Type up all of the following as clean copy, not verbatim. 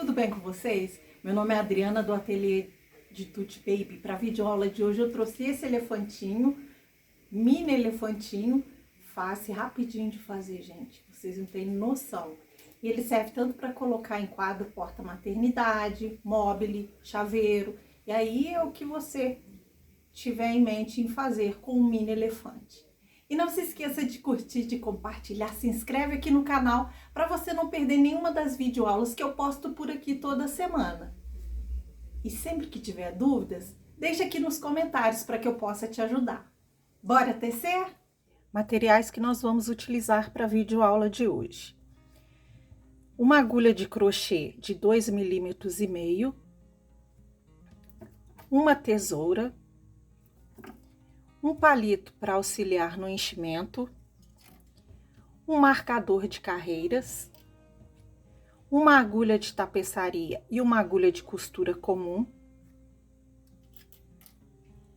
tudo bem com vocês? Meu nome é Adriana do ateliê de Tutti Baby. Para a videoaula de hoje eu trouxe esse elefantinho, mini elefantinho, fácil, rapidinho de fazer, gente. Vocês não têm noção. E ele serve tanto para colocar em quadro, porta-maternidade, mobile, chaveiro. E aí é o que você tiver em mente em fazer com um mini elefante. E não se esqueça de curtir, de compartilhar, se inscreve aqui no canal para você não perder nenhuma das videoaulas que eu posto por aqui toda semana. E sempre que tiver dúvidas, deixa aqui nos comentários para que eu possa te ajudar. Bora tecer? Materiais que nós vamos utilizar para a videoaula de hoje. Uma agulha de crochê de 2,5 mm, uma tesoura, um palito para auxiliar no enchimento, um marcador de carreiras, uma agulha de tapeçaria e uma agulha de costura comum,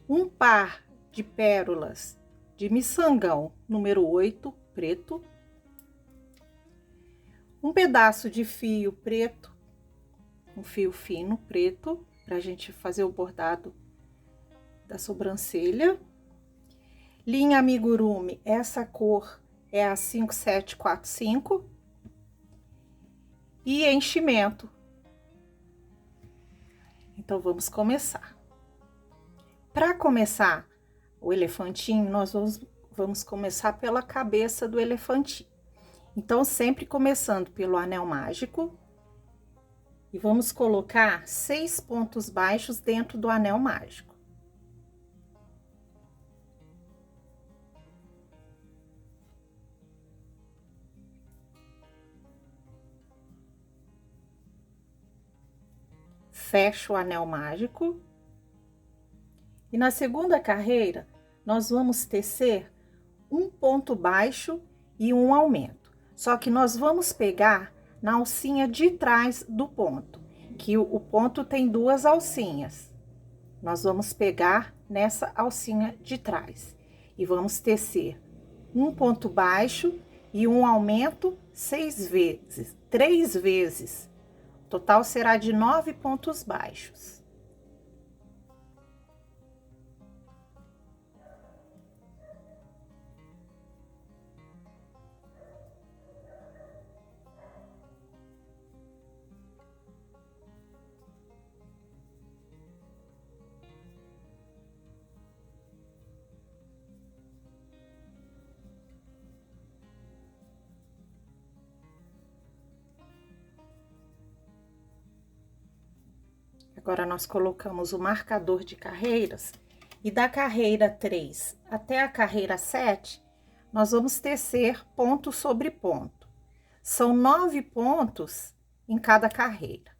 um par de pérolas de miçangão número 8, preto, um pedaço de fio preto, um fio fino preto, para a gente fazer o bordado da sobrancelha. Linha amigurumi, essa cor é a 5745. E enchimento. Então, vamos começar. Para começar o elefantinho, nós vamos começar pela cabeça do elefantinho. Então, sempre começando pelo anel mágico. E vamos colocar 6 pontos baixos dentro do anel mágico. Fecho o anel mágico. E na segunda carreira, nós vamos tecer um ponto baixo e um aumento. Só que nós vamos pegar na alcinha de trás do ponto, que o ponto tem 2 alcinhas. Nós vamos pegar nessa alcinha de trás e vamos tecer um ponto baixo e um aumento 6 vezes, 3 vezes. O total será de 9 pontos baixos. Agora, nós colocamos o marcador de carreiras e da carreira 3 até a carreira 7, nós vamos tecer ponto sobre ponto. São 9 pontos em cada carreira.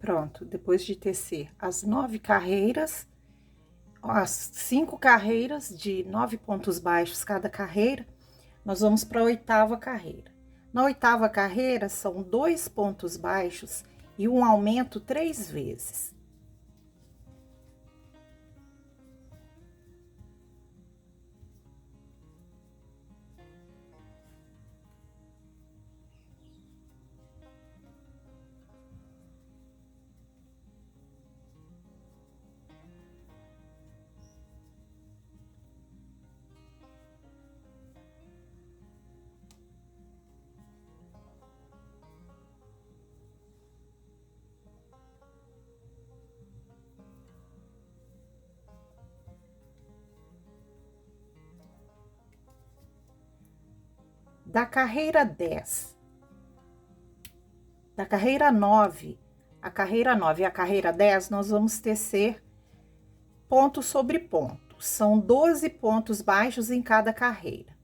Pronto, depois de tecer as 9 carreiras, as 5 carreiras de 9 pontos baixos cada carreira, nós vamos para a 8ª carreira. Na 8ª carreira, são 2 pontos baixos e um aumento 3 vezes. Da carreira 10, da carreira 9, a carreira 9 e a carreira 10, nós vamos tecer ponto sobre ponto. São 12 pontos baixos em cada carreira.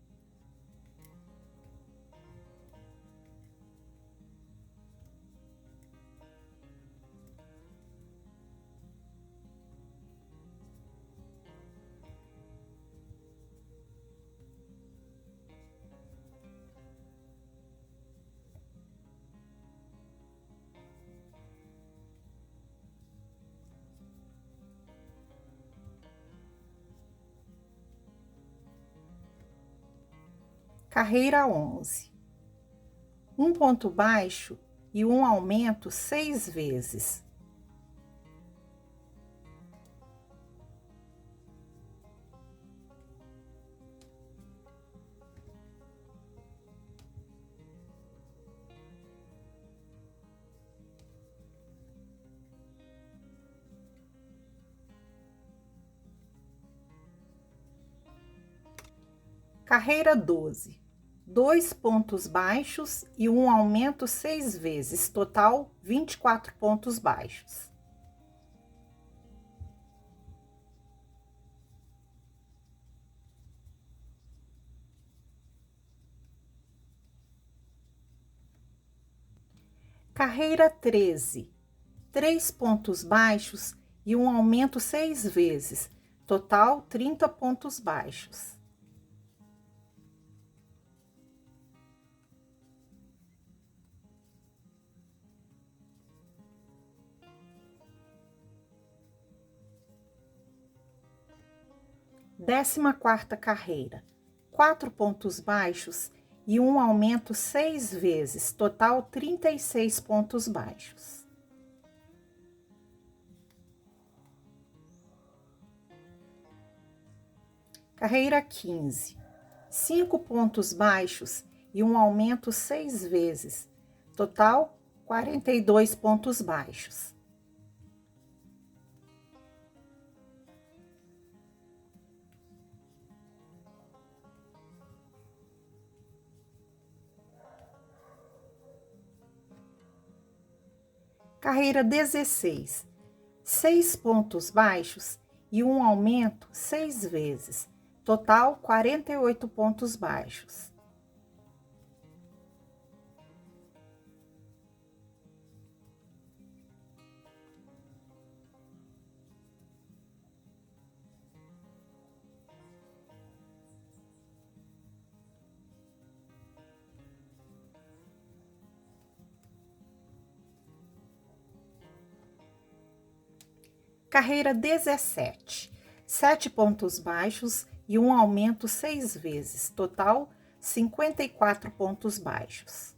Carreira 11. Um ponto baixo e um aumento 6 vezes. Carreira 12. 2 pontos baixos e um aumento 6 vezes, total 24 pontos baixos. Carreira 13. 3 pontos baixos e um aumento 6 vezes, total 30 pontos baixos. Décima quarta carreira, 4 pontos baixos e um aumento 6 vezes, total 36 pontos baixos. Carreira 15, 5 pontos baixos e um aumento 6 vezes, total 42 pontos baixos. Carreira 16, 6 pontos baixos e um aumento 6 vezes, total 48 pontos baixos. Carreira 17, 7 pontos baixos e um aumento 6 vezes, total 54 pontos baixos.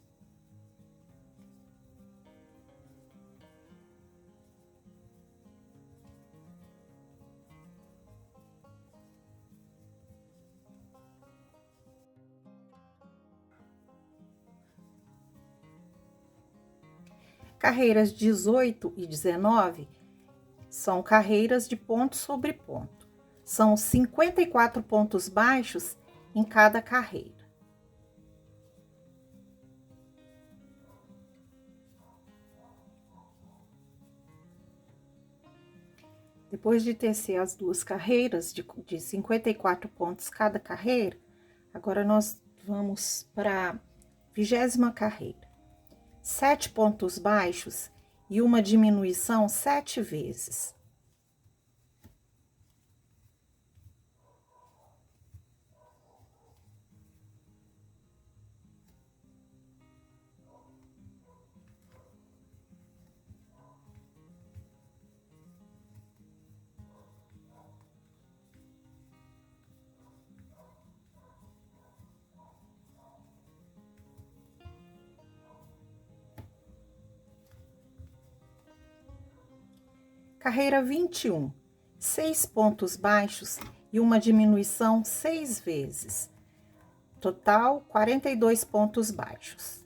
Carreiras 18 e 19 são carreiras de ponto sobre ponto. São 54 pontos baixos em cada carreira. Depois de tecer as duas carreiras de 54 pontos cada carreira, agora nós vamos para a 20ª carreira. 7 pontos baixos e uma diminuição 7 vezes. Carreira 21, 6 pontos baixos e uma diminuição 6 vezes. Total, 42 pontos baixos.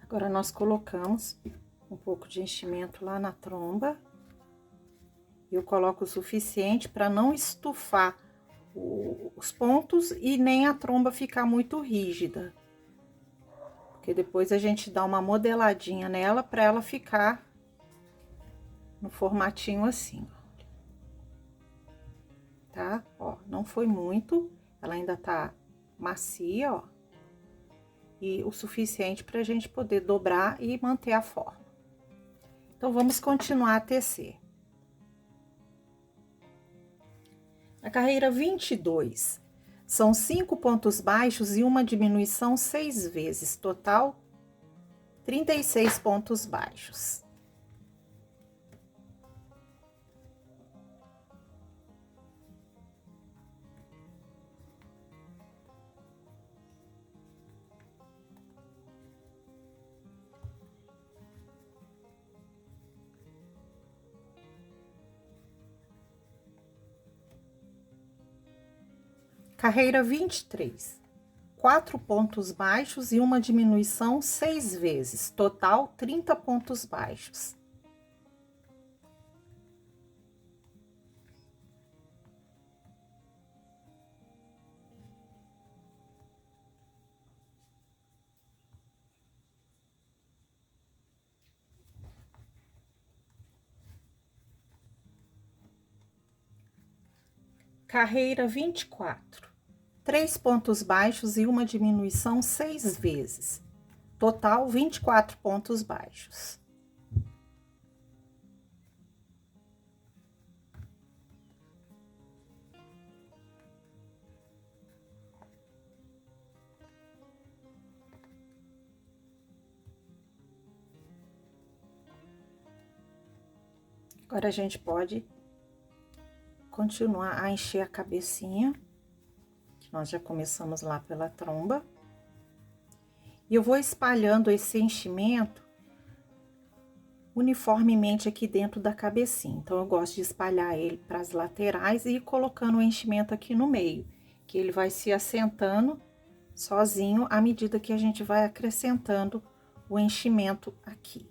Agora, nós colocamos um pouco de enchimento lá na tromba. Eu coloco o suficiente para não estufar os pontos e nem a tromba ficar muito rígida. Porque depois a gente dá uma modeladinha nela para ela ficar no formatinho assim, ó. Tá? Ó, não foi muito, ela ainda tá macia, ó. E o suficiente para a gente poder dobrar e manter a forma. Então, vamos continuar a tecer. Na carreira 22, são 5 pontos baixos e uma diminuição 6 vezes, total 36 pontos baixos. Carreira 23, 4 pontos baixos e uma diminuição 6 vezes, total 30 pontos baixos. Carreira 24, 3 pontos baixos e uma diminuição 6 vezes, total 24 pontos baixos. Agora a gente pode continuar a encher a cabecinha, que nós já começamos lá pela tromba. E eu vou espalhando esse enchimento uniformemente aqui dentro da cabecinha. Então, eu gosto de espalhar ele para as laterais e ir colocando o enchimento aqui no meio, que ele vai se assentando sozinho à medida que a gente vai acrescentando o enchimento aqui.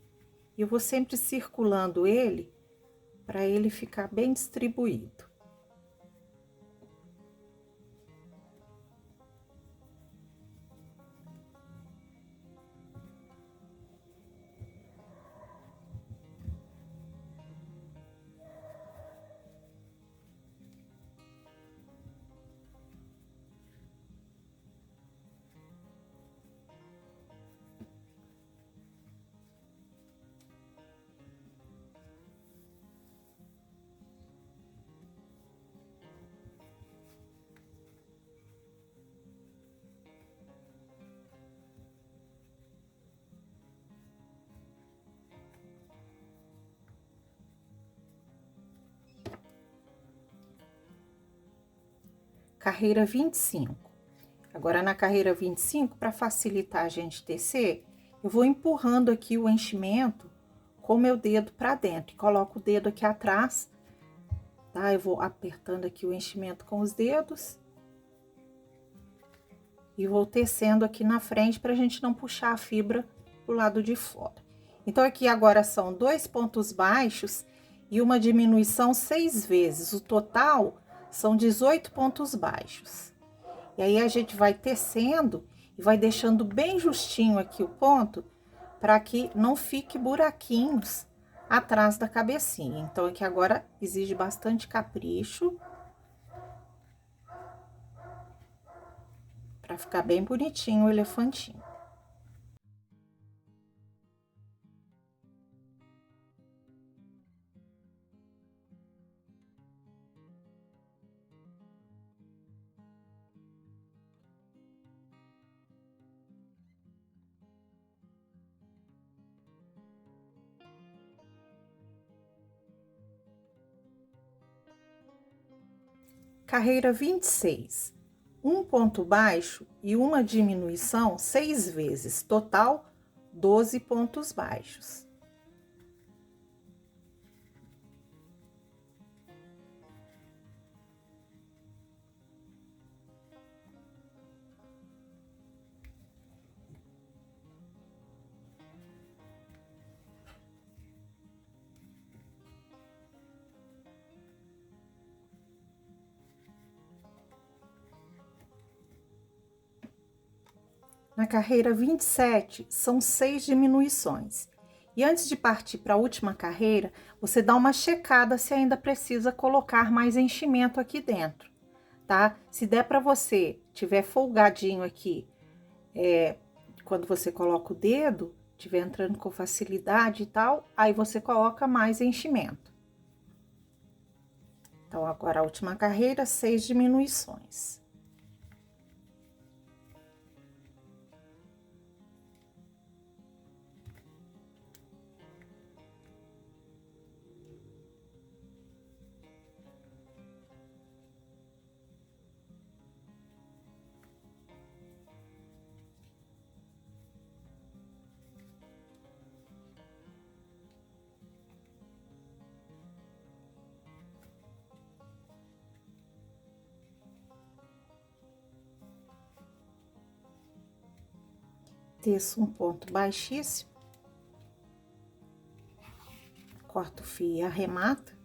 E eu vou sempre circulando ele para ele ficar bem distribuído. Carreira 25. Agora, na carreira 25, para facilitar a gente tecer, eu vou empurrando aqui o enchimento com o meu dedo para dentro. Coloco o dedo aqui atrás, tá? Eu vou apertando aqui o enchimento com os dedos. E vou tecendo aqui na frente para a gente não puxar a fibra pro lado de fora. Então, aqui agora são 2 pontos baixos e uma diminuição 6 vezes. O total são 18 pontos baixos. E aí, a gente vai tecendo e vai deixando bem justinho aqui o ponto, para que não fique buraquinhos atrás da cabecinha. Então, aqui agora exige bastante capricho, para ficar bem bonitinho o elefantinho. Carreira 26, 1 ponto baixo e uma diminuição 6 vezes, total 12 pontos baixos. Na carreira 27, são 6 diminuições. E antes de partir para a última carreira, você dá uma checada se ainda precisa colocar mais enchimento aqui dentro, tá? Se der para você tiver folgadinho aqui, quando você coloca o dedo, tiver entrando com facilidade e tal, aí você coloca mais enchimento. Então, agora a última carreira, 6 diminuições. Teço um ponto baixíssimo, corto o fio e arremato.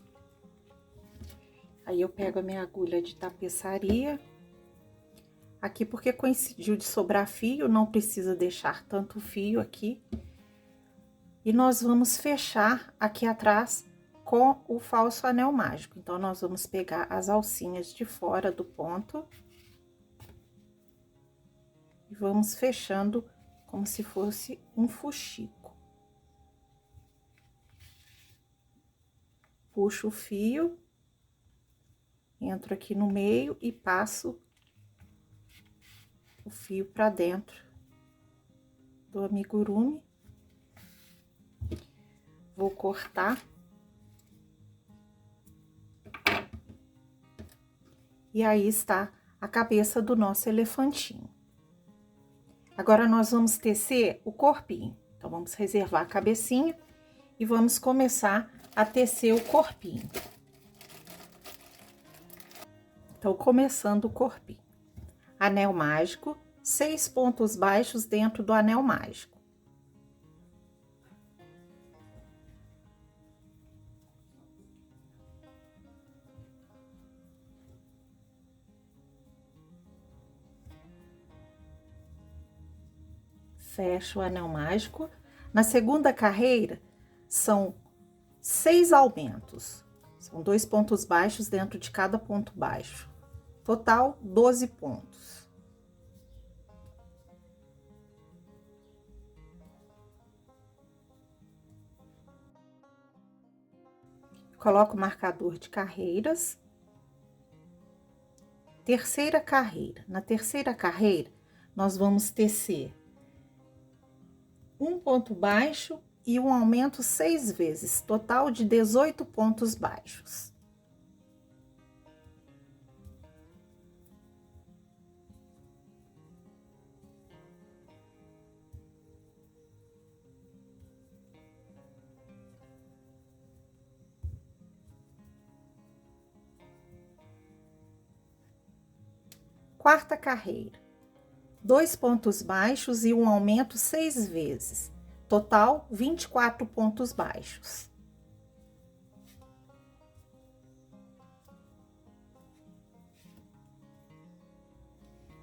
Aí eu pego a minha agulha de tapeçaria. Aqui, porque coincidiu de sobrar fio, não precisa deixar tanto fio aqui. E nós vamos fechar aqui atrás com o falso anel mágico. Então, nós vamos pegar as alcinhas de fora do ponto. E vamos fechando como se fosse um fuxico. Puxo o fio, entro aqui no meio e passo o fio pra dentro do amigurumi. Vou cortar. E aí está a cabeça do nosso elefantinho. Agora, nós vamos tecer o corpinho. Então, vamos reservar a cabecinha e vamos começar a tecer o corpinho. Então, começando o corpinho. Anel mágico, 6 pontos baixos dentro do anel mágico. Fecho o anel mágico. Na segunda carreira, são 6 aumentos. São 2 pontos baixos dentro de cada ponto baixo. Total, 12 pontos. Coloco o marcador de carreiras. Terceira carreira. Na terceira carreira, nós vamos tecer um ponto baixo e um aumento 6 vezes, total de 18 pontos baixos. Quarta carreira. 2 pontos baixos e um aumento 6 vezes. Total, 24 pontos baixos.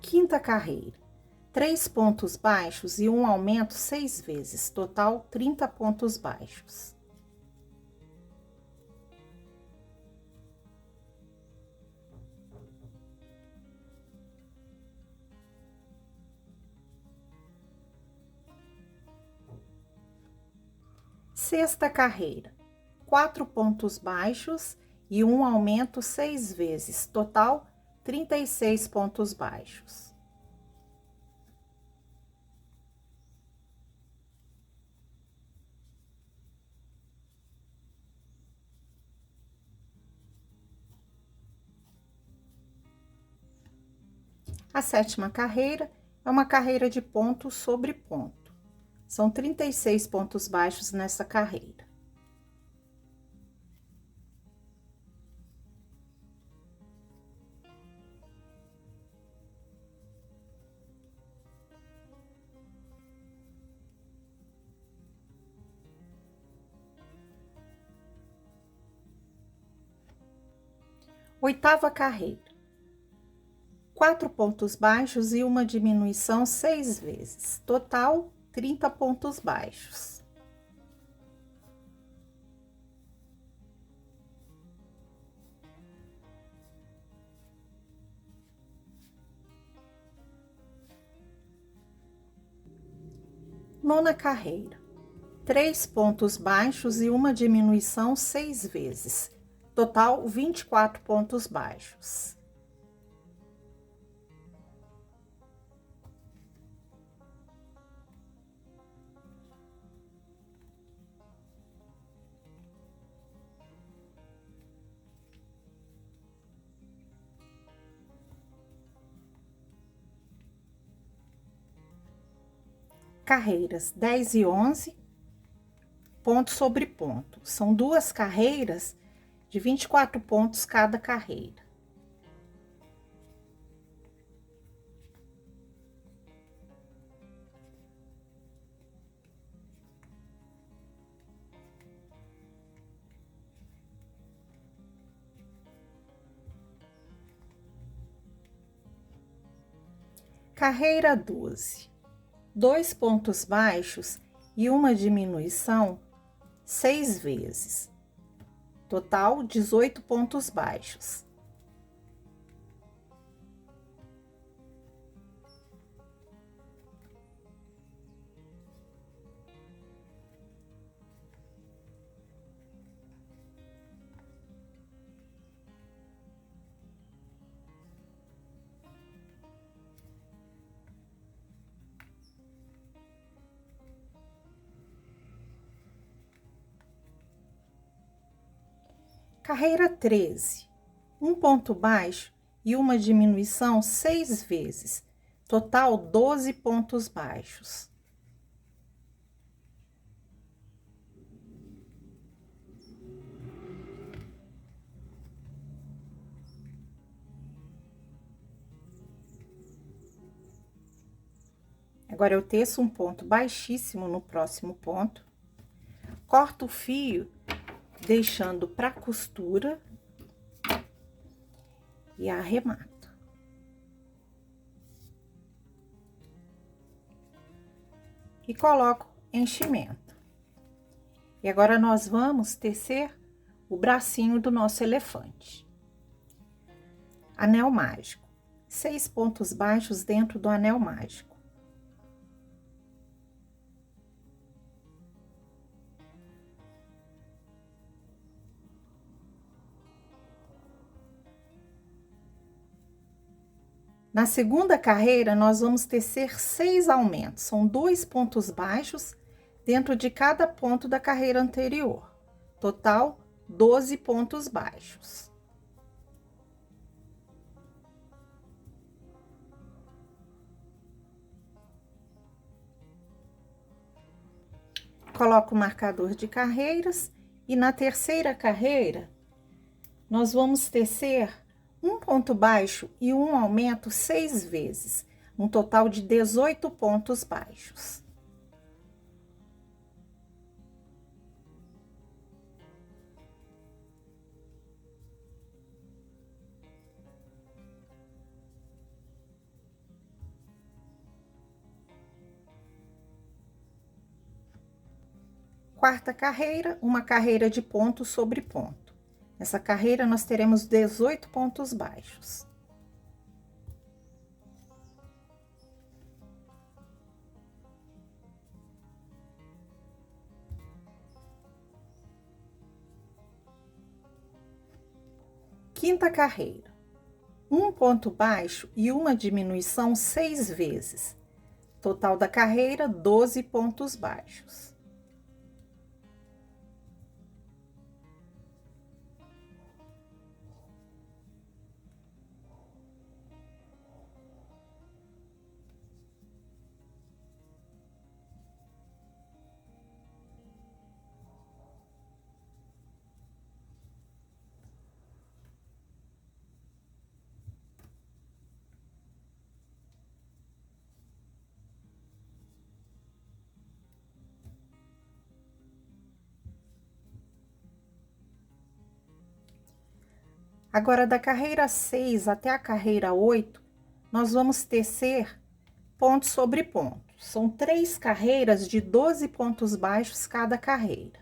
Quinta carreira. 3 pontos baixos e um aumento 6 vezes. Total, 30 pontos baixos. Sexta carreira, 4 pontos baixos e um aumento 6 vezes, total 36 pontos baixos. A sétima carreira é uma carreira de ponto sobre ponto. São 36 pontos baixos nessa carreira. Oitava carreira. 4 pontos baixos e uma diminuição 6 vezes. Total, 30 pontos baixos. Nona carreira, 3 pontos baixos e uma diminuição 6 vezes, total 24 pontos baixos. Carreiras 10 e 11, ponto sobre ponto. São 2 carreiras de 24 pontos cada carreira. Carreira 12. 2 pontos baixos e uma diminuição 6 vezes, total 18 pontos baixos. Carreira 13, 1 ponto baixo e uma diminuição 6 vezes, total 12 pontos baixos. Agora eu teço um ponto baixíssimo no próximo ponto, corto o fio deixando para costura e arremato. E coloco enchimento. E agora nós vamos tecer o bracinho do nosso elefante. Anel mágico, 6 pontos baixos dentro do anel mágico. Na segunda carreira, nós vamos tecer 6 aumentos, são 2 pontos baixos dentro de cada ponto da carreira anterior, total 12 pontos baixos. Coloco o marcador de carreiras e na terceira carreira, nós vamos tecer um ponto baixo e um aumento 6 vezes, um total de 18 pontos baixos. Quarta carreira, uma carreira de ponto sobre ponto. Nessa carreira, nós teremos 18 pontos baixos. Quinta carreira, um ponto baixo e uma diminuição 6 vezes. Total da carreira, 12 pontos baixos. Agora, da carreira 6 até a carreira 8, nós vamos tecer ponto sobre ponto. São 3 carreiras de 12 pontos baixos cada carreira.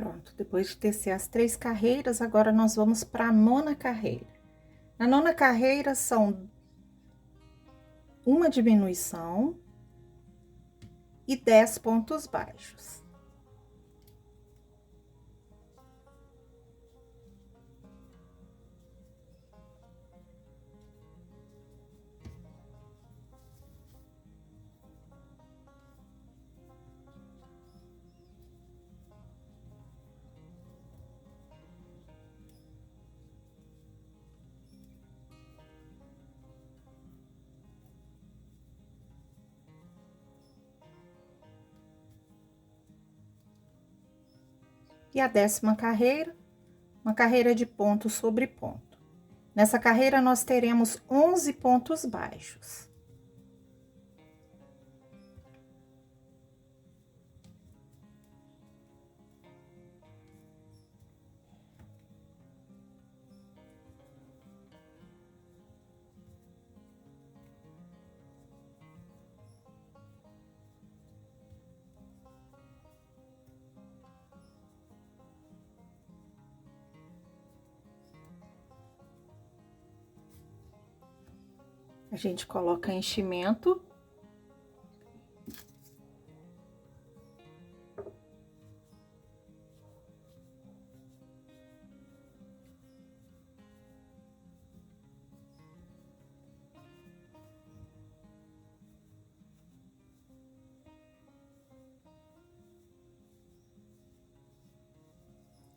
Pronto, depois de tecer as 3 carreiras, agora nós vamos para a 9ª carreira. Na 9ª carreira são uma diminuição e 10 pontos baixos. E a 10ª carreira, uma carreira de ponto sobre ponto. Nessa carreira, nós teremos 11 pontos baixos. A gente coloca enchimento.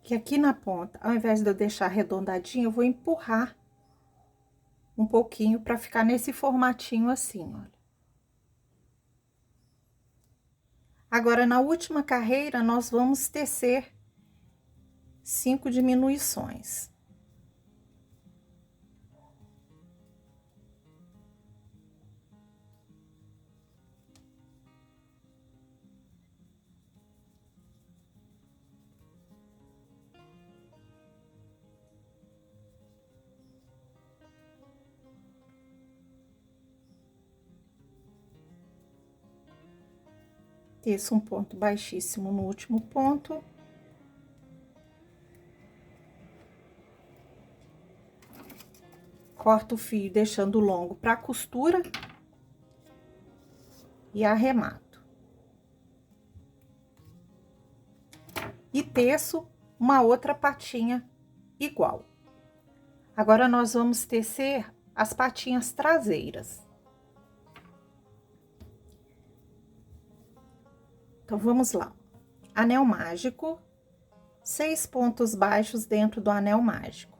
Que aqui na ponta, ao invés de eu deixar arredondadinho, eu vou empurrar um pouquinho para ficar nesse formatinho assim, olha. Agora, na última carreira, nós vamos tecer 5 diminuições. Teço um ponto baixíssimo no último ponto. Corto o fio deixando longo para costura. E arremato. E teço uma outra patinha igual. Agora, nós vamos tecer as patinhas traseiras. Então, vamos lá. Anel mágico, 6 pontos baixos dentro do anel mágico.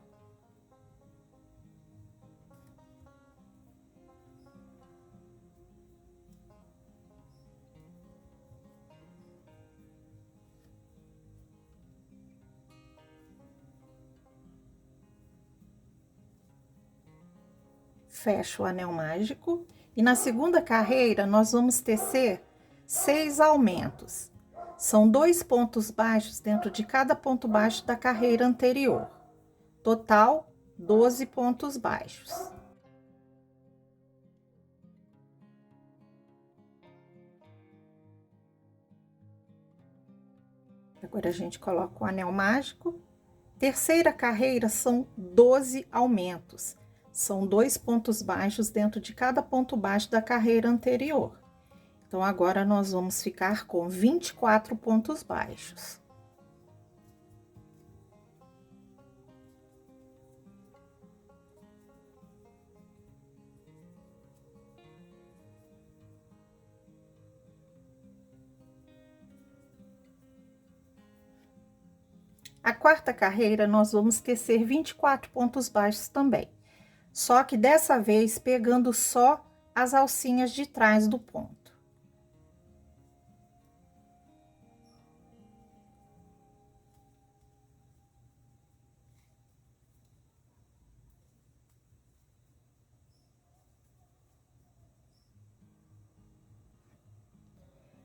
Fecho o anel mágico e na segunda carreira nós vamos tecer 6 aumentos. São 2 pontos baixos dentro de cada ponto baixo da carreira anterior. Total, 12 pontos baixos. Agora, a gente coloca o anel mágico. Terceira carreira são 12 aumentos. São 2 pontos baixos dentro de cada ponto baixo da carreira anterior. Então, agora, nós vamos ficar com 24 pontos baixos. A quarta carreira, nós vamos tecer 24 pontos baixos também. Só que dessa vez, pegando só as alcinhas de trás do ponto.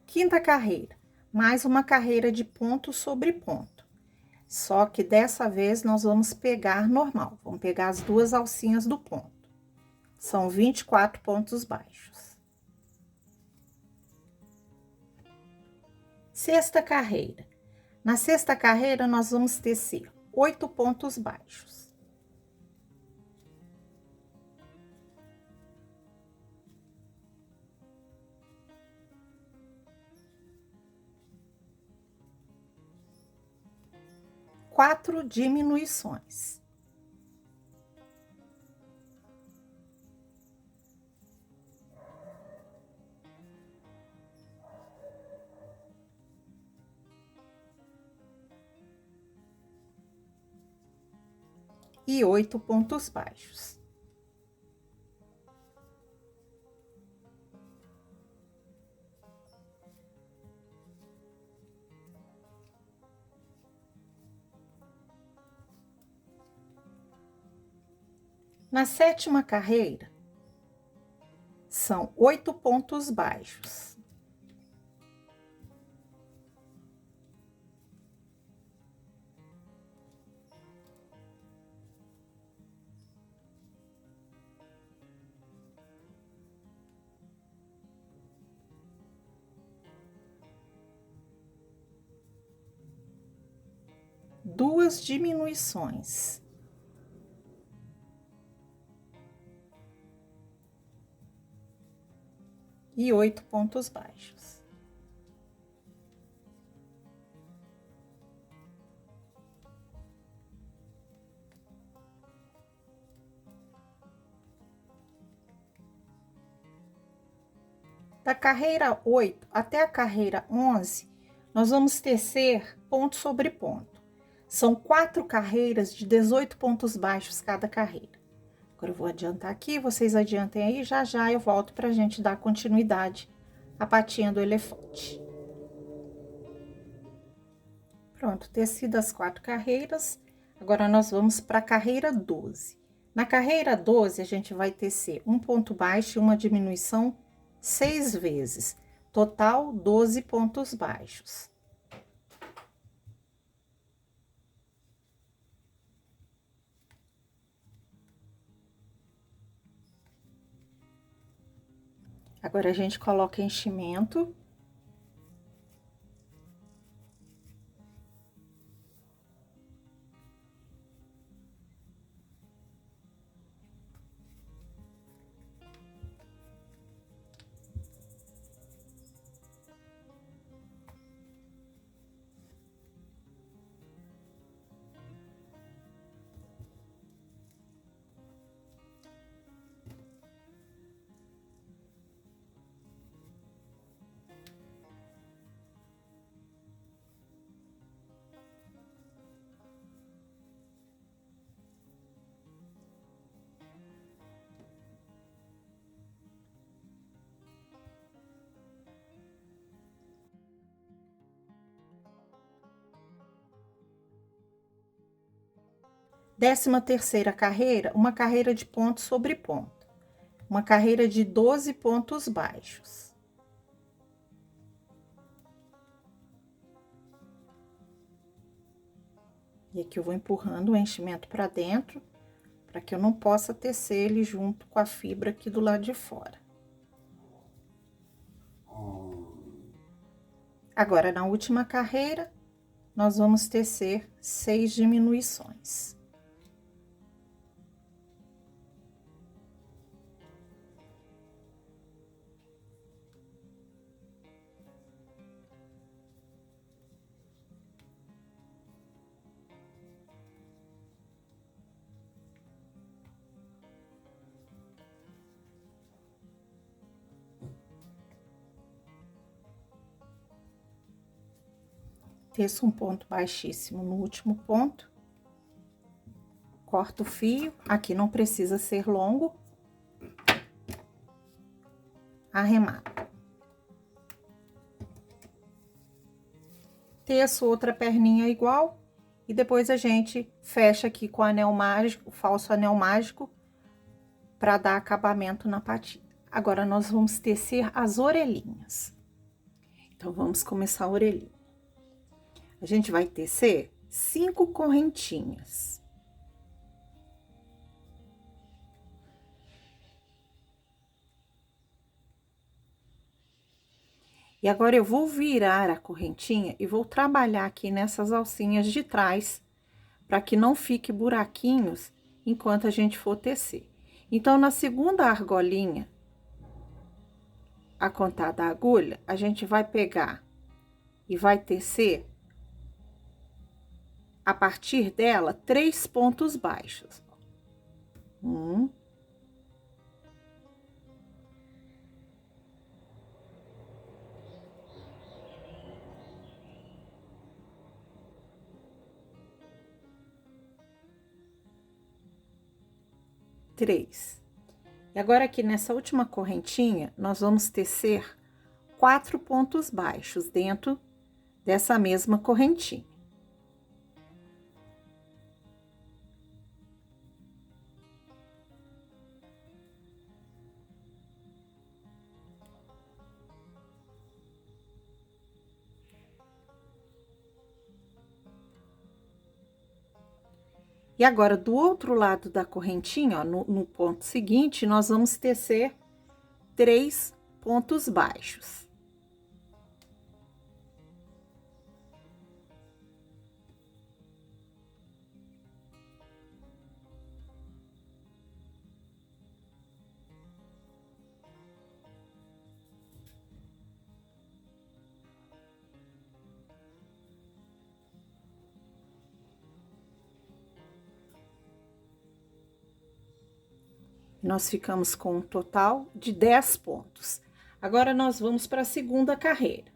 Quinta carreira, mais uma carreira de ponto sobre ponto. Só que dessa vez nós vamos pegar normal, vamos pegar as 2 alcinhas do ponto. São 24 pontos baixos. Sexta carreira, Na sexta carreira, nós vamos tecer 8 pontos baixos. Quatro diminuições. E 8 pontos baixos. Na sétima carreira, são 8 pontos baixos. Duas diminuições. E 8 pontos baixos. Da carreira 8 até a carreira 11, nós vamos tecer ponto sobre ponto. São 4 carreiras de 18 pontos baixos cada carreira. Agora eu vou adiantar aqui, vocês adiantem aí, já já eu volto pra gente dar continuidade à patinha do elefante. Pronto, tecido as 4 carreiras, agora nós vamos para a carreira 12. Na carreira 12, a gente vai tecer um ponto baixo e uma diminuição 6 vezes, total 12 pontos baixos. Agora a gente coloca enchimento. Décima terceira carreira, uma carreira de ponto sobre ponto. Uma carreira de 12 pontos baixos. E aqui eu vou empurrando o enchimento para dentro, para que eu não possa tecer ele junto com a fibra aqui do lado de fora. Agora, na última carreira, nós vamos tecer 6 diminuições. Teço um ponto baixíssimo no último ponto. Corto o fio, aqui não precisa ser longo. Arremato. Teço outra perninha igual e depois a gente fecha aqui com o anel mágico, o falso anel mágico, para dar acabamento na patinha. Agora, nós vamos tecer as orelhinhas. Então, vamos começar a orelhinha. A gente vai tecer 5 correntinhas. E agora eu vou virar a correntinha e vou trabalhar aqui nessas alcinhas de trás, para que não fique buraquinhos enquanto a gente for tecer. Então, na segunda argolinha, a contar da agulha, a gente vai pegar e vai tecer, a partir dela, 3 pontos baixos. 1, 3. E agora, aqui nessa última correntinha, nós vamos tecer 4 pontos baixos dentro dessa mesma correntinha. E agora, do outro lado da correntinha, ó, no ponto seguinte, nós vamos tecer 3 pontos baixos. Nós ficamos com um total de 10 pontos. Agora, nós vamos para a segunda carreira.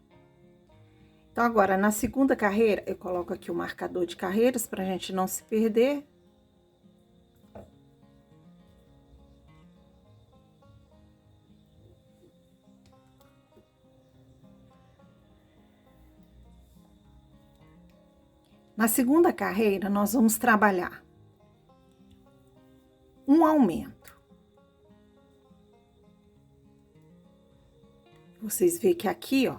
Então, agora, na segunda carreira, eu coloco aqui o marcador de carreiras para a gente não se perder. Na segunda carreira, nós vamos trabalhar um aumento. Vocês veem que aqui, ó,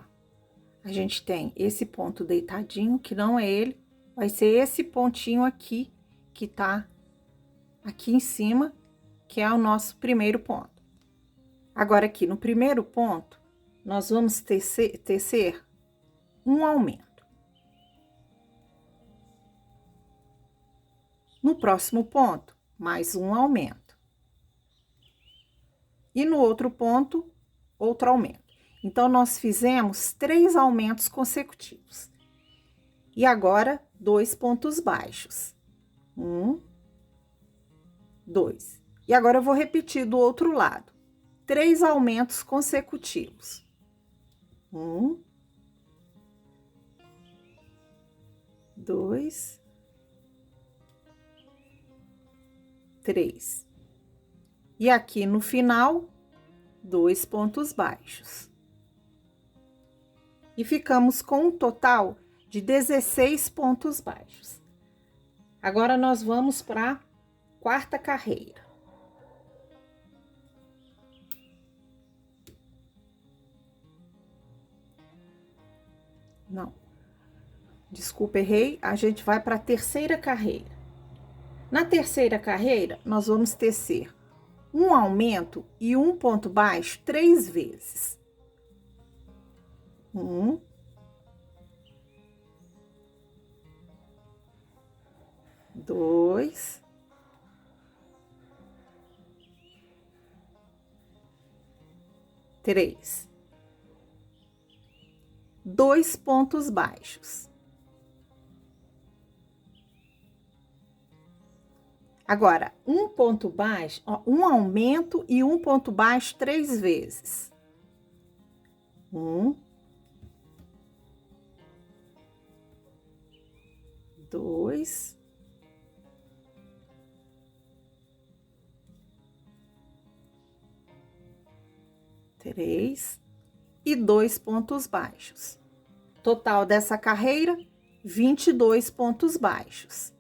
a gente tem esse ponto deitadinho, que não é ele, vai ser esse pontinho aqui, que tá aqui em cima, que é o nosso primeiro ponto. Agora, aqui no primeiro ponto, nós vamos tecer um aumento. No próximo ponto, mais um aumento. E no outro ponto, outro aumento. Então, nós fizemos 3 aumentos consecutivos. E agora, 2 pontos baixos. 1, 2. E agora, eu vou repetir do outro lado. 3 aumentos consecutivos. 1, 2, 3. E aqui no final, 2 pontos baixos. E ficamos com um total de 16 pontos baixos. Agora, nós vamos para a quarta carreira. Não. Desculpa, errei. A gente vai para a terceira carreira. Na terceira carreira, nós vamos tecer um aumento e um ponto baixo 3 vezes. 1, 2, 3. 2 pontos baixos. Agora, um ponto baixo, ó, um aumento e um ponto baixo 3 vezes. 1, 2, 3 e 2 pontos baixos. Total dessa carreira, 22 pontos baixos.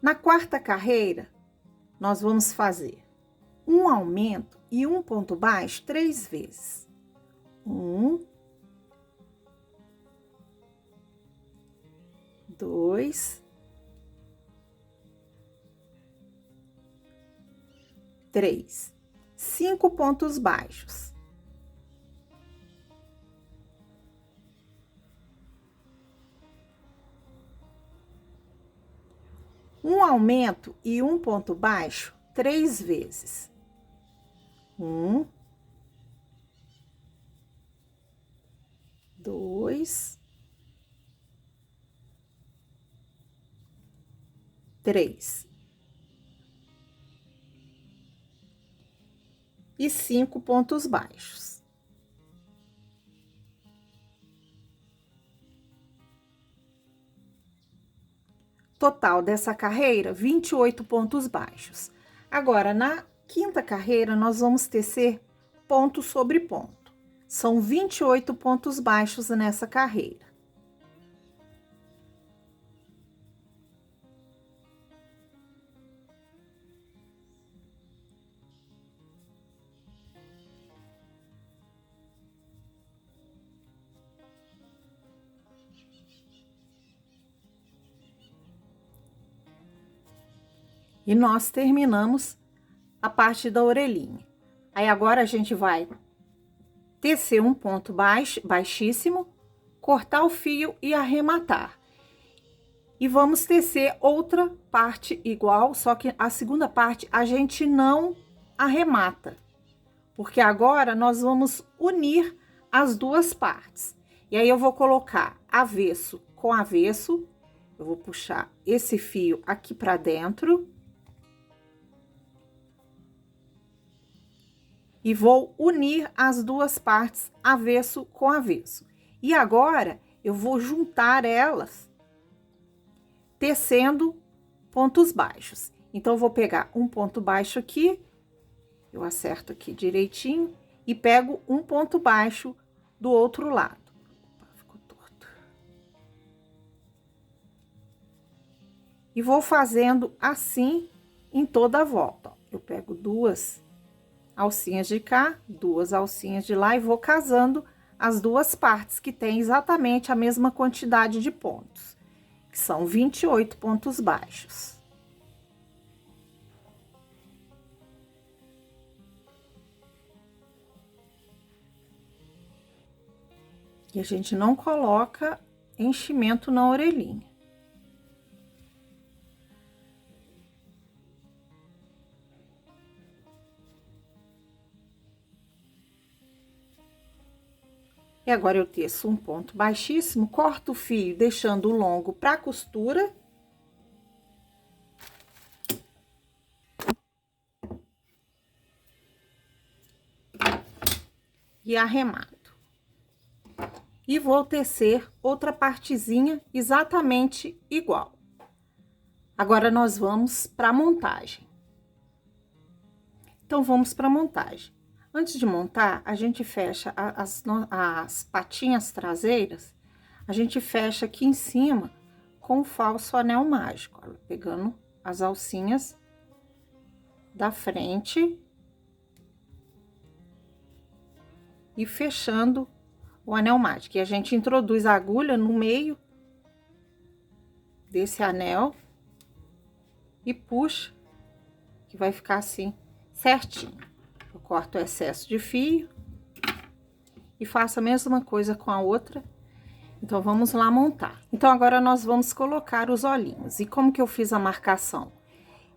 Na quarta carreira, nós vamos fazer um aumento e um ponto baixo 3 vezes. 1, 2, 3. 5 pontos baixos. Um aumento e um ponto baixo 3 vezes. 1, 2, 3. E 5 pontos baixos. Total dessa carreira, 28 pontos baixos. Agora, na quinta carreira, nós vamos tecer ponto sobre ponto. São 28 pontos baixos nessa carreira. E nós terminamos a parte da orelhinha. Aí, agora, a gente vai tecer um ponto baixíssimo, cortar o fio e arrematar. E vamos tecer outra parte igual, só que a segunda parte a gente não arremata. Porque agora nós vamos unir as duas partes. E aí, eu vou colocar avesso com avesso. Eu vou puxar esse fio aqui pra dentro. E vou unir as duas partes avesso com avesso. E agora, eu vou juntar elas, tecendo pontos baixos. Então, eu vou pegar um ponto baixo aqui, eu acerto aqui direitinho, e pego um ponto baixo do outro lado. Opa, ficou torto. E vou fazendo assim em toda a volta. Eu pego duas alcinhas de cá, duas alcinhas de lá e vou casando as duas partes que tem exatamente a mesma quantidade de pontos, que são 28 pontos baixos. E a gente não coloca enchimento na orelhinha. E agora, eu teço um ponto baixíssimo, corto o fio, deixando o longo para costura. E arremato. E vou tecer outra partezinha exatamente igual. Agora, nós vamos para a montagem. Então, vamos para a montagem. Antes de montar, a gente fecha as patinhas traseiras, a gente fecha aqui em cima com o falso anel mágico, ó, pegando as alcinhas da frente e fechando o anel mágico. E a gente introduz a agulha no meio desse anel e puxa, que vai ficar assim certinho. Eu corto o excesso de fio e faço a mesma coisa com a outra. Então, vamos lá montar. Então, agora nós vamos colocar os olhinhos. E como que eu fiz a marcação?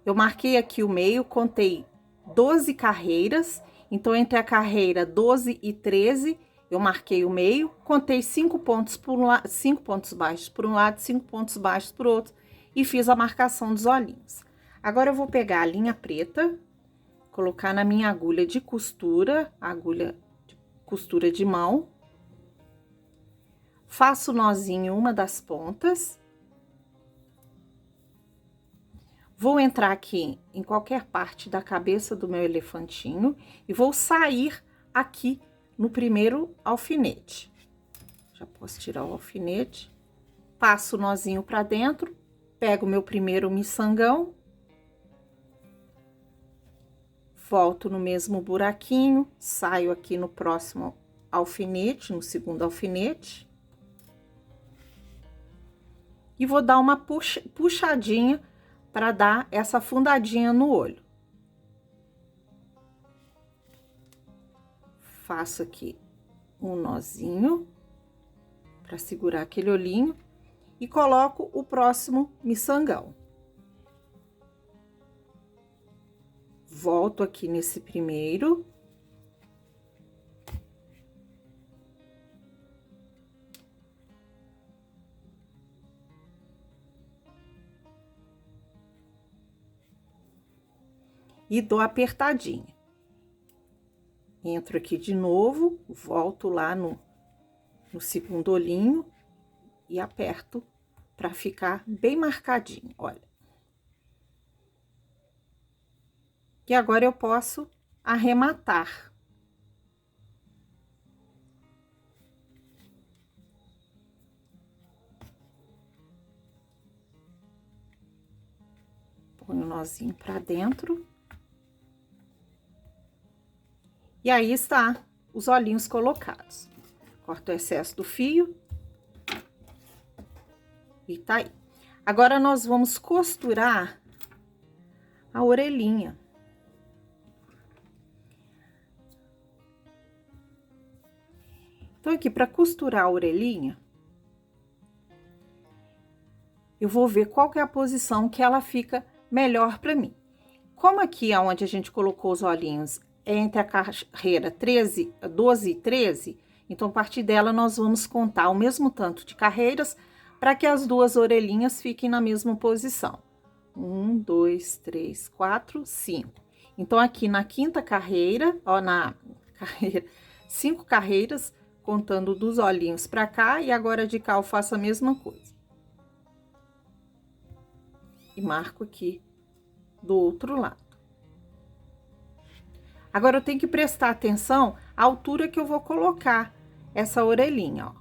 Eu marquei aqui o meio, contei 12 carreiras. Então, entre a carreira 12 e 13, eu marquei o meio, contei 5 pontos por um lado, 5 pontos baixos por um lado, 5 pontos baixos por outro, e fiz a marcação dos olhinhos. Agora, eu vou pegar a linha preta, colocar na minha agulha de costura, agulha de costura de mão. Faço nozinho em uma das pontas. Vou entrar aqui em qualquer parte da cabeça do meu elefantinho e vou sair aqui no primeiro alfinete. Já posso tirar o alfinete. Passo o nozinho pra dentro, pego o meu primeiro miçangão. Volto no mesmo buraquinho, saio aqui no próximo alfinete, no segundo alfinete. E vou dar uma puxadinha para dar essa fundadinha no olho. faço aqui um nozinho para segurar aquele olhinho e coloco o próximo miçangão. Volto aqui nesse primeiro. E dou apertadinha. Entro aqui de novo, volto lá no segundo olhinho e aperto para ficar bem marcadinho, olha. E agora eu posso arrematar. Põe o nozinho para dentro. E aí está os olhinhos colocados. Corto o excesso do fio. E tá aí. Agora, nós vamos costurar a orelhinha. Então, aqui, para costurar a orelhinha, eu vou ver qual que é a posição que ela fica melhor para mim. Como aqui, aonde a gente colocou os olhinhos, é entre a carreira 12 e 13, então, a partir dela, nós vamos contar o mesmo tanto de carreiras para que as duas orelhinhas fiquem na mesma posição. 1, 2, 3, 4, 5. Então, aqui na quinta carreira, ó, na carreira, 5 carreiras, contando dos olhinhos para cá, e agora de cá eu faço a mesma coisa. E marco aqui do outro lado. Agora, eu tenho que prestar atenção à altura que eu vou colocar essa orelhinha, ó.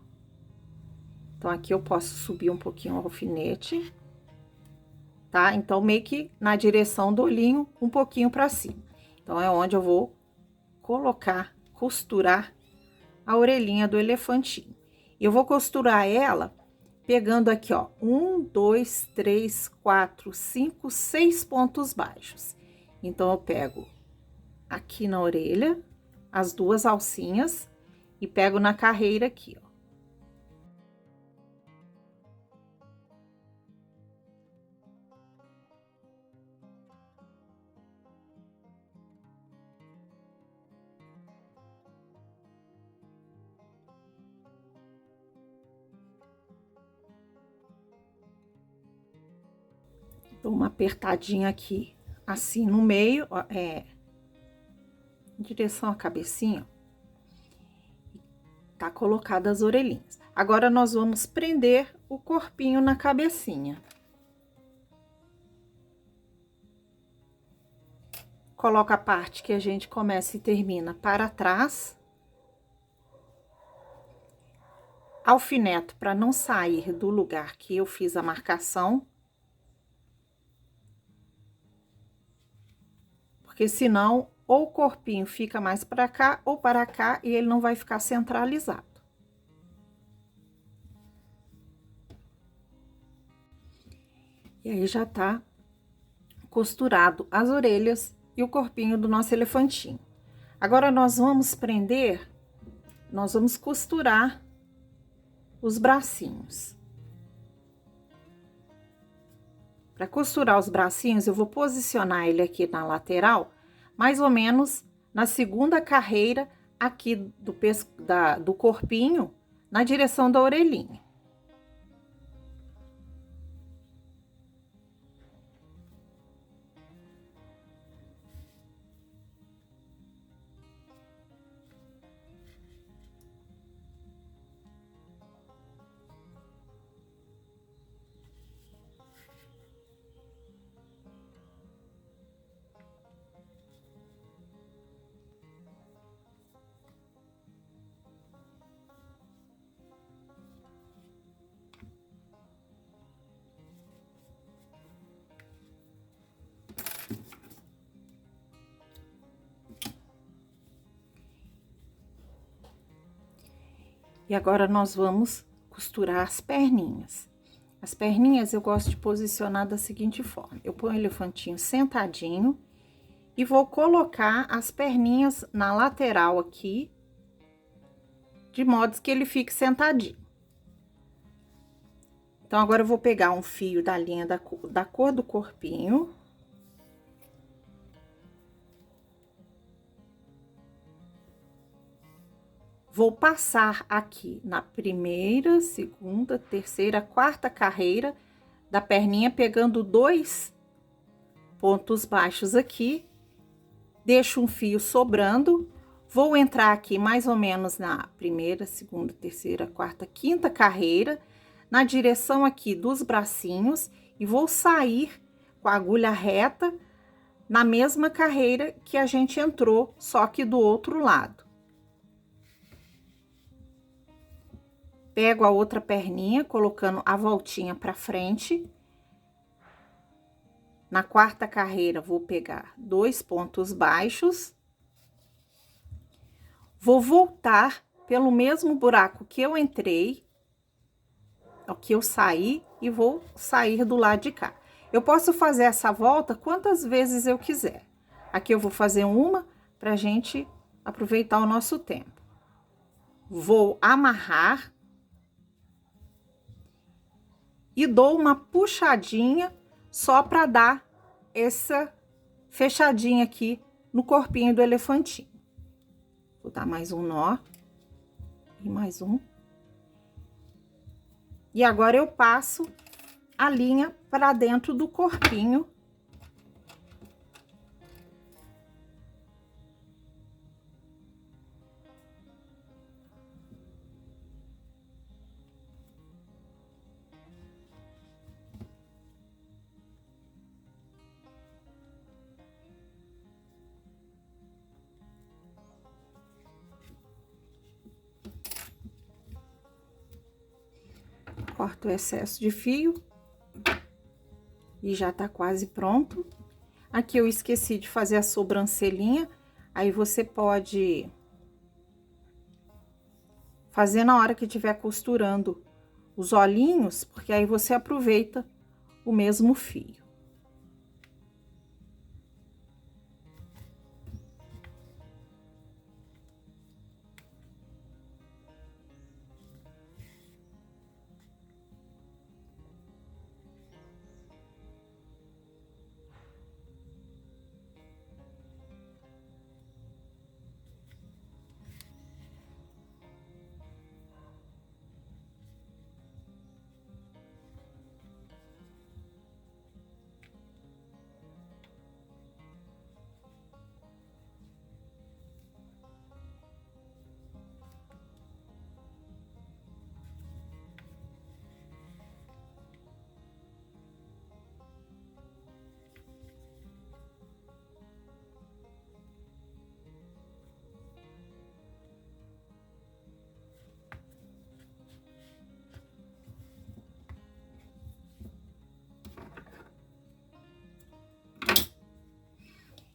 Então, aqui eu posso subir um pouquinho o alfinete, tá? Então, meio que na direção do olhinho, um pouquinho para cima. Então, é onde eu vou colocar, costurar a orelhinha do elefantinho. Eu vou costurar ela pegando aqui, ó, 1, 2, 3, 4, 5, 6 pontos baixos. Então, eu pego aqui na orelha, as duas alcinhas, e pego na carreira aqui, ó. Dou uma apertadinha aqui, assim, no meio, ó, em direção à cabecinha. Tá colocada as orelhinhas. Agora, nós vamos prender o corpinho na cabecinha. Coloco a parte que a gente começa e termina para trás. Alfineto para não sair do lugar que eu fiz a marcação. Porque senão, ou o corpinho fica mais para cá ou para cá e ele não vai ficar centralizado. E aí, já tá costurado as orelhas e o corpinho do nosso elefantinho. Agora, nós vamos prender, nós vamos costurar os bracinhos. Para costurar os bracinhos, eu vou posicionar ele aqui na lateral, mais ou menos na segunda carreira aqui do corpinho, na direção da orelhinha. E agora, nós vamos costurar as perninhas. As perninhas eu gosto de posicionar da seguinte forma: eu ponho o elefantinho sentadinho e vou colocar as perninhas na lateral aqui, de modo que ele fique sentadinho. Então, agora eu vou pegar um fio da linha da cor do corpinho. Vou passar aqui na primeira, segunda, terceira, quarta carreira da perninha, pegando 2 pontos baixos aqui. Deixo um fio sobrando. Vou entrar aqui mais ou menos na primeira, segunda, terceira, quarta, quinta carreira, na direção aqui dos bracinhos, e vou sair com a agulha reta na mesma carreira que a gente entrou, só que do outro lado. Pego a outra perninha, colocando a voltinha para frente. Na quarta carreira, vou pegar 2 pontos baixos. Vou voltar pelo mesmo buraco que eu entrei, que eu saí, e vou sair do lado de cá. Eu posso fazer essa volta quantas vezes eu quiser. Aqui eu vou fazer uma pra gente aproveitar o nosso tempo. Vou amarrar e dou uma puxadinha só para dar essa fechadinha aqui no corpinho do elefantinho. Vou dar mais um nó e mais um. E agora eu passo a linha para dentro do corpinho. Corto o excesso de fio. E já tá quase pronto. Aqui eu esqueci de fazer a sobrancelhinha. Aí você pode fazer na hora que estiver costurando os olhinhos, porque aí você aproveita o mesmo fio.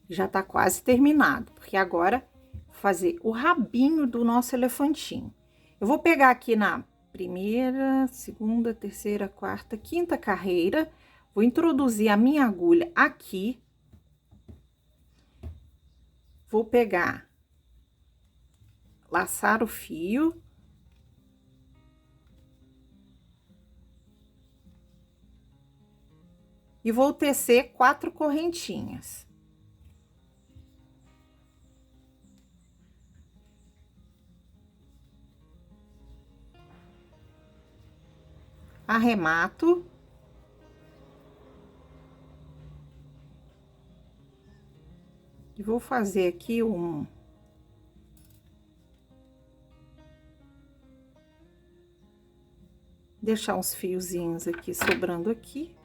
Já tá quase terminado, porque agora vou fazer o rabinho do nosso elefantinho. Eu vou pegar aqui na primeira, segunda, terceira, quarta, quinta carreira, vou introduzir a minha agulha aqui. Vou pegar, laçar o fio. E vou tecer 4 correntinhas. Arremato. E vou fazer aqui deixar uns fiozinhos aqui sobrando aqui.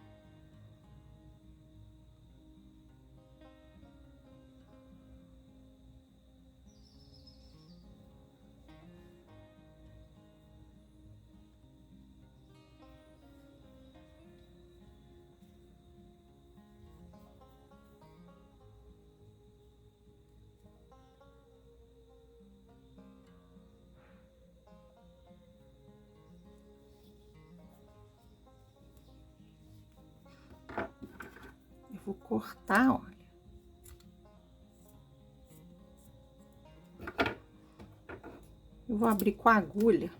Vou cortar, olha. Eu vou abrir com a agulha.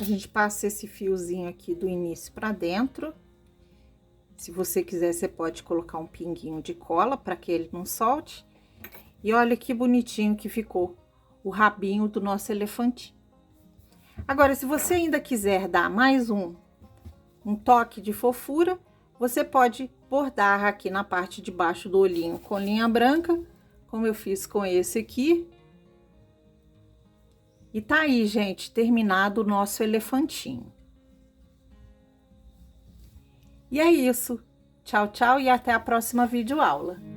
A gente passa esse fiozinho aqui do início pra dentro. Se você quiser, você pode colocar um pinguinho de cola para que ele não solte. E olha que bonitinho que ficou o rabinho do nosso elefantinho. Agora, se você ainda quiser dar mais um toque de fofura, você pode bordar aqui na parte de baixo do olhinho com linha branca, como eu fiz com esse aqui. E tá aí, gente, terminado o nosso elefantinho. E é isso. Tchau, tchau e até a próxima videoaula.